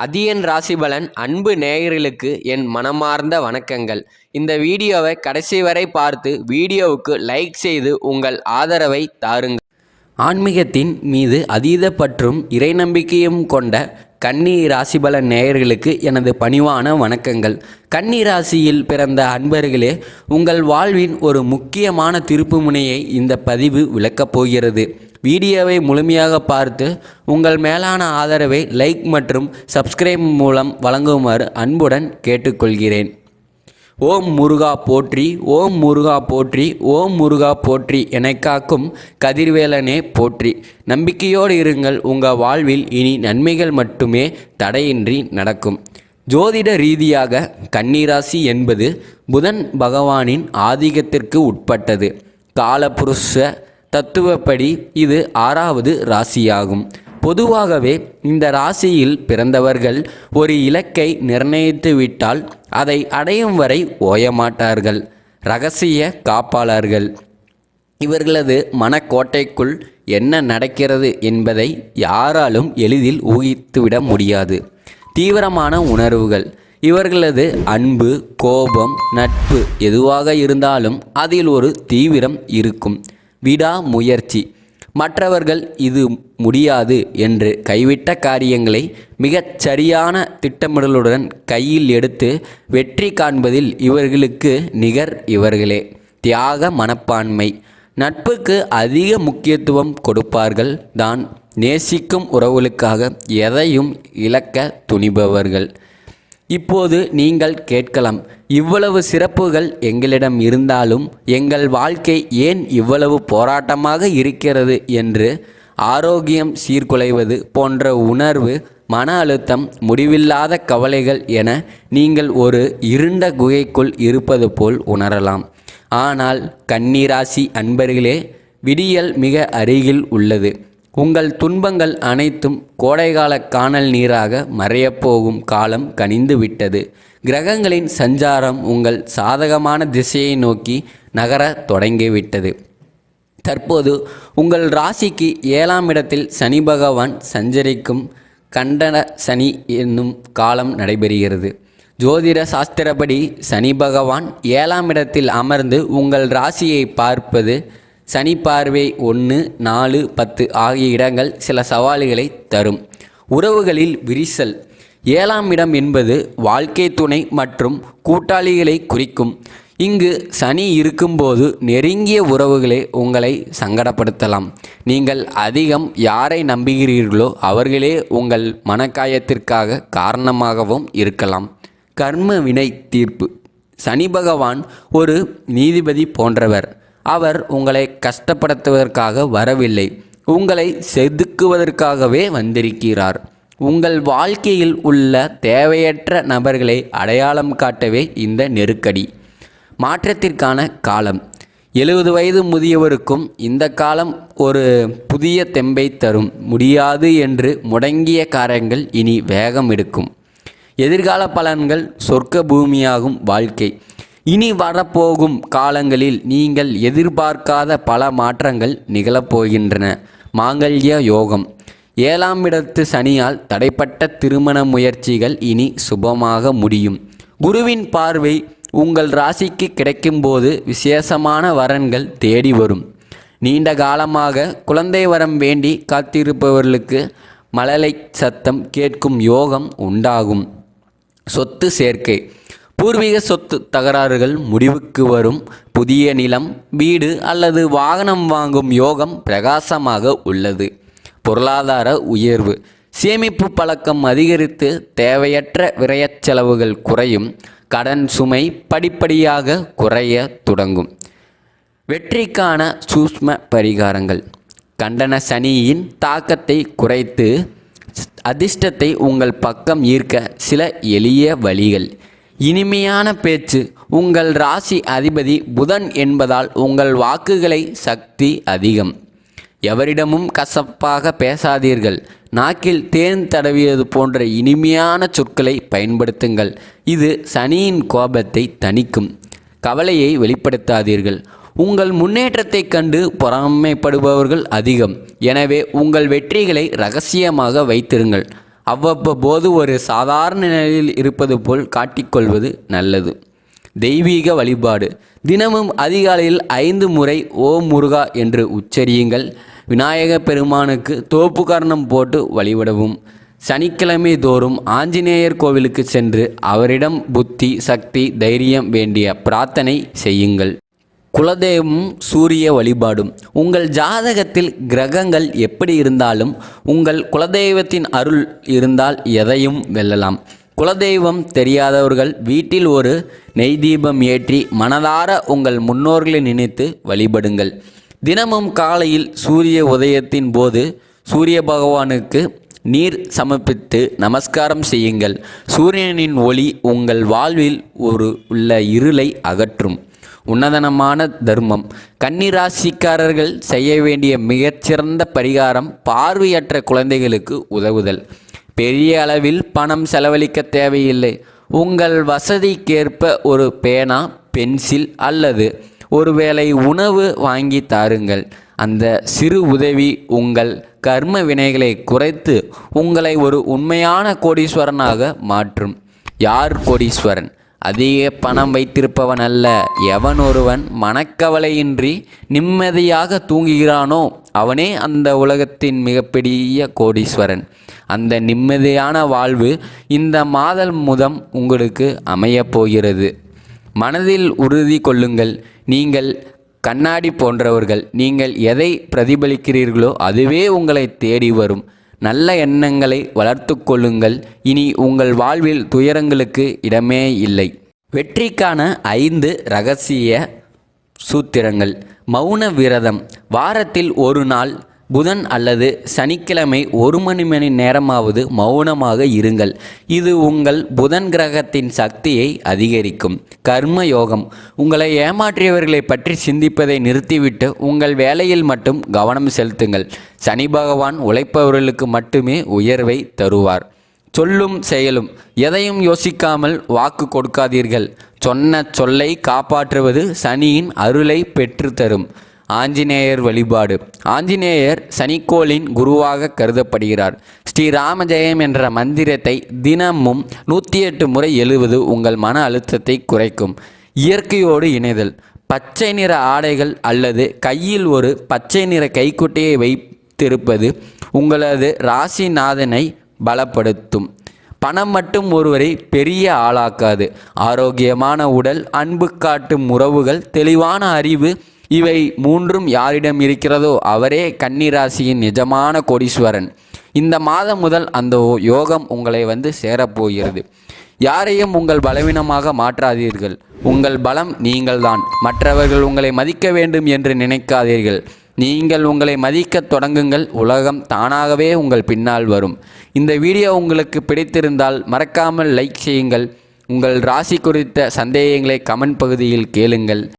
அதியன் ராசிபலன் அன்பு நேயர்களுக்கு என் மனமார்ந்த வணக்கங்கள். இந்த வீடியோவை கடைசி வரை பார்த்து வீடியோவுக்கு லைக் செய்து உங்கள் ஆதரவை தாருங்கள். ஆன்மீகத்தின் மீது அதீத பற்றும் இறை நம்பிக்கையும் கொண்ட கன்னி ராசிபலன் நேயர்களுக்கு எனது பணிவான வணக்கங்கள். கன்னி ராசியில் பிறந்த அன்பர்களே, உங்கள் வாழ்வின் ஒரு முக்கியமான திருப்புமுனையை இந்த பதிவு விளக்கப் போகிறது. வீடியோவை முழுமையாக பார்த்து உங்கள் மேலான ஆதரவை லைக் மற்றும் சப்ஸ்கிரைப் மூலம் வழங்குமாறு அன்புடன் கேட்டுக்கொள்கிறேன். ஓம் முருகா போற்றி, ஓம் முருகா போற்றி, ஓம் முருகா போற்றி என காக்கும் கதிர்வேலனே போற்றி. நம்பிக்கையோடு இருங்கள், உங்கள் வாழ்வில் இனி நன்மைகள் மட்டுமே தடையின்றி நடக்கும். ஜோதிட ரீதியாக கன்னிராசி என்பது புதன் பகவானின் ஆதிக்கத்திற்கு உட்பட்டது. காலபுருஷ தத்துவப்படி இது 6வது ராசியாகும். பொதுவாகவே இந்த ராசியில் பிறந்தவர்கள் ஒரு இலக்கை நிர்ணயித்து விட்டால் அதை அடையும் வரை ஓயமாட்டார்கள். இரகசிய காப்பாளர்கள். இவர்களது மனக்கோட்டைக்குள் என்ன நடக்கிறது என்பதை யாராலும் எளிதில் ஊகித்துவிட முடியாது. தீவிரமான உணர்வுகள். இவர்களது அன்பு, கோபம், நட்பு எதுவாக இருந்தாலும் அதில் ஒரு தீவிரம் இருக்கும். விடாமுயற்சி. மற்றவர்கள் இது முடியாது என்று கைவிட்ட காரியங்களை மிகச் சரியான திட்டமிடலுடன் கையில் எடுத்து வெற்றி காண்பதில் இவர்களுக்கு நிகர் இவர்களே. தியாக மனப்பான்மை. நட்புக்கு அதிக முக்கியத்துவம் கொடுப்பார்கள். தான் நேசிக்கும் உறவுகளுக்காக எதையும் இழக்க துணிபவர்கள். இப்போது நீங்கள் கேட்கலாம், இவ்வளவு சிறப்புகள் எங்களிடம் இருந்தாலும் எங்கள் வாழ்க்கை ஏன் இவ்வளவு போராட்டமாக இருக்கிறது என்று. ஆரோக்கியம் சீர்குலைவது போன்ற உணர்வு, மன அழுத்தம், முடிவில்லாத கவலைகள் என நீங்கள் ஒரு இருண்ட குகைக்குள் இருப்பது போல் உணரலாம். ஆனால் கன்னிராசி அன்பர்களே, விடியல் மிக அருகில் உள்ளது. உங்கள் துன்பங்கள் அனைத்தும் கோடைகால கானல் நீராக மறையப்போகும் காலம் கனிந்து விட்டது. கிரகங்களின் சஞ்சாரம் உங்கள் சாதகமான திசையை நோக்கி நகர தொடங்கிவிட்டது. தற்போது உங்கள் ராசிக்கு 7ஆம் இடத்தில் சனி பகவான் சஞ்சரிக்கும் கண்டன சனி என்னும் காலம் நடைபெறுகிறது. ஜோதிட சாஸ்திரப்படி சனி பகவான் 7ஆம் இடத்தில் அமர்ந்து உங்கள் ராசியை பார்ப்பது. சனி பார்வை 1, 4, 10 ஆகிய இடங்கள் சில சவால்களை தரும். உறவுகளில் விரிசல். 7ஆம் இடம் என்பது வாழ்க்கை துணை மற்றும் கூட்டாளிகளை குறிக்கும். இங்கு சனி இருக்கும்போது நெருங்கிய உறவுகளே உங்களை சங்கடப்படுத்தலாம். நீங்கள் அதிகம் யாரை நம்புகிறீர்களோ அவர்களே உங்கள் மனக்காயத்திற்காக காரணமாகவும் இருக்கலாம். கர்ம வினை தீர்ப்பு. சனி பகவான் ஒரு நீதிபதி போன்றவர். அவர் உங்களை கஷ்டப்படுத்துவதற்காக வரவில்லை, உங்களை செதுக்குவதற்காகவே வந்திருக்கிறார். உங்கள் வாழ்க்கையில் உள்ள தேவையற்ற நபர்களை அடையாளம் காட்டவே இந்த நெருக்கடி. மாற்றத்திற்கான காலம். 70 வயது முதியவருக்கும் இந்த காலம் ஒரு புதிய தெம்பை தரும். முடியாது என்று முடங்கிய காரியங்கள் இனி வேகம் எடுக்கும். எதிர்கால பலன்கள். சொர்க்க பூமியாகும் வாழ்க்கை. இனி வரப்போகும் காலங்களில் நீங்கள் எதிர்பார்க்காத பல மாற்றங்கள் நிகழப்போகின்றன. மாங்கல்ய யோகம். 7ஆம் இடத்து சனியால் தடைப்பட்ட திருமண முயற்சிகள் இனி சுபமாக முடியும். குருவின் பார்வை உங்கள் ராசிக்கு கிடைக்கும்போது விசேஷமான வரன்கள் தேடி வரும். நீண்ட காலமாக குழந்தை வரம் வேண்டி காத்திருப்பவர்களுக்கு மழலை சத்தம் கேட்கும் யோகம் உண்டாகும். சொத்து சேர்க்கை. பூர்வீக சொத்து தகராறுகள் முடிவுக்கு வரும். புதிய நிலம், வீடு அல்லது வாகனம் வாங்கும் யோகம் பிரகாசமாக உள்ளது. பொருளாதார உயர்வு. சேமிப்பு பழக்கம் அதிகரித்து தேவையற்ற விரயச் செலவுகள் குறையும். கடன் சுமை படிப்படியாக குறைய தொடங்கும். வெற்றிக்கான சூஷ்ம பரிகாரங்கள். கண்டன சனியின் தாக்கத்தை குறைத்து அதிர்ஷ்டத்தை உங்கள் பக்கம் ஈர்க்க சில எளிய வழிகள். இனிமையான பேச்சு. உங்கள் ராசி அதிபதி புதன் என்பதால் உங்கள் வாக்குகளை சக்தி அதிகம். எவரிடமும் கசப்பாக பேசாதீர்கள். நாக்கில் தேன் தடவியது போன்ற இனிமையான சொற்களை பயன்படுத்துங்கள். இது சனியின் கோபத்தை தணிக்கும். கவலையை வெளிப்படுத்தாதீர்கள். உங்கள் முன்னேற்றத்தைக் கண்டு பொறாமைப்படுபவர்கள் அதிகம். எனவே உங்கள் வெற்றிகளை இரகசியமாக வைத்திருங்கள். அவ்வப்போது ஒரு சாதாரண நிலையில் இருப்பது போல் காட்டிக்கொள்வது நல்லது. தெய்வீக வழிபாடு. தினமும் அதிகாலையில் 5 முறை ஓம் முருகா என்று உச்சரியுங்கள். விநாயக பெருமானுக்கு தோப்பு கர்ணம் போட்டு வழிபடவும். சனிக்கிழமை தோறும் ஆஞ்சநேயர் கோவிலுக்கு சென்று அவரிடம் புத்தி, சக்தி, தைரியம் வேண்டிய பிரார்த்தனை செய்யுங்கள். குலதெய்வம் சூரிய வழிபாடும். உங்கள் ஜாதகத்தில் கிரகங்கள் எப்படி இருந்தாலும் உங்கள் குலதெய்வத்தின் அருள் இருந்தால் எதையும் வெல்லலாம். குலதெய்வம் தெரியாதவர்கள் வீட்டில் ஒரு நெய் தீபம் ஏற்றி மனதார உங்கள் முன்னோர்களை நினைத்து வழிபடுங்கள். தினமும் காலையில் சூரிய உதயத்தின் போது சூரிய பகவானுக்கு நீர் சமர்ப்பித்து நமஸ்காரம் செய்யுங்கள். சூரியனின் ஒளி உங்கள் வாழ்வில் உள்ள இருளை அகற்றும். உன்னதனமான தர்மம். கன்னிராசிக்காரர்கள் செய்ய வேண்டிய மிகச்சிறந்த பரிகாரம் பார்வையற்ற குழந்தைகளுக்கு உதவுதல். பெரிய அளவில் பணம் செலவழிக்க தேவையில்லை. உங்கள் வசதிக்கேற்ப ஒரு பேனா, பென்சில் அல்லது ஒருவேளை உணவு வாங்கி தாருங்கள். அந்த சிறு உதவி உங்கள் கர்ம வினைகளை குறைத்து உங்களை ஒரு உண்மையான கோடீஸ்வரனாக மாற்றும். யார் கோடீஸ்வரன்? அதிக பணம் வைத்திருப்பவன் அல்ல. எவன் ஒருவன் மனக்கவலையின்றி நிம்மதியாக தூங்குகிறானோ அவனே அந்த உலகத்தின் மிகப்பெரிய கோடீஸ்வரன். அந்த நிம்மதியான வாழ்வு இந்த மாதம் முதல் உங்களுக்கு அமையப் போகிறது. மனதில் உறுதி கொள்ளுங்கள். நீங்கள் கண்ணாடி போன்றவர்கள். நீங்கள் எதை பிரதிபலிக்கிறீர்களோ அதுவே உங்களை தேடி வரும். நல்ல எண்ணங்களை வளர்த்து கொள்ளுங்கள். இனி உங்கள் வாழ்வில் துயரங்களுக்கு இடமே இல்லை. வெற்றிக்கான 5 இரகசிய சூத்திரங்கள். மௌன விரதம். வாரத்தில் ஒரு நாள் புதன் அல்லது சனிக்கிழமை 1 மணி நேரமாவது மௌனமாக இருங்கள். இது உங்கள் புதன் கிரகத்தின் சக்தியை அதிகரிக்கும். கர்ம யோகம். உங்களை ஏமாற்றியவர்களை பற்றி சிந்திப்பதை நிறுத்திவிட்டு உங்கள் வேலையில் மட்டும் கவனம் செலுத்துங்கள். சனி பகவான் உழைப்பவர்களுக்கு மட்டுமே உயர்வை தருவார். சொல்லும் செயலும். எதையும் யோசிக்காமல் வாக்கு கொடுக்காதீர்கள். சொன்ன சொல்லை காப்பாற்றுவது சனியின் அருளை பெற்றுத்தரும். ஆஞ்சநேயர் வழிபாடு. ஆஞ்சநேயர் சனிக்கோளின் குருவாக கருதப்படுகிறார். ஸ்ரீராம ஜெயம் என்ற மந்திரத்தை தினமும் 108 முறை எழுவது உங்கள் மன அழுத்தத்தை குறைக்கும். இயற்கையோடு இணைதல். பச்சை நிற ஆடைகள் அல்லது கையில் ஒரு பச்சை நிற கைக்குட்டையை வைத்திருப்பது உங்களது ராசிநாதனை பலப்படுத்தும். பணம் மட்டும் ஒருவரை பெரிய ஆளாக்காது. ஆரோக்கியமான உடல், அன்பு காட்டும் உறவுகள், தெளிவான அறிவு, இவை 3ம் யாரிடம் இருக்கிறதோ அவரே கன்னிராசியின் நிஜமான கோடீஸ்வரன். இந்த மாதம் முதல் அந்த யோகம் உங்களை சேரப்போகிறது. யாரையும் உங்கள் பலவீனமாக மாற்றாதீர்கள். உங்கள் பலம் நீங்கள்தான். மற்றவர்கள் உங்களை மதிக்க வேண்டும் என்று நினைக்காதீர்கள். நீங்கள் உங்களை மதிக்க தொடங்குங்கள். உலகம் தானாகவே உங்கள் பின்னால் வரும். இந்த வீடியோ உங்களுக்கு பிடித்திருந்தால் மறக்காமல் லைக் செய்யுங்கள். உங்கள் ராசி குறித்த சந்தேகங்களை கமெண்ட் பகுதியில் கேளுங்கள்.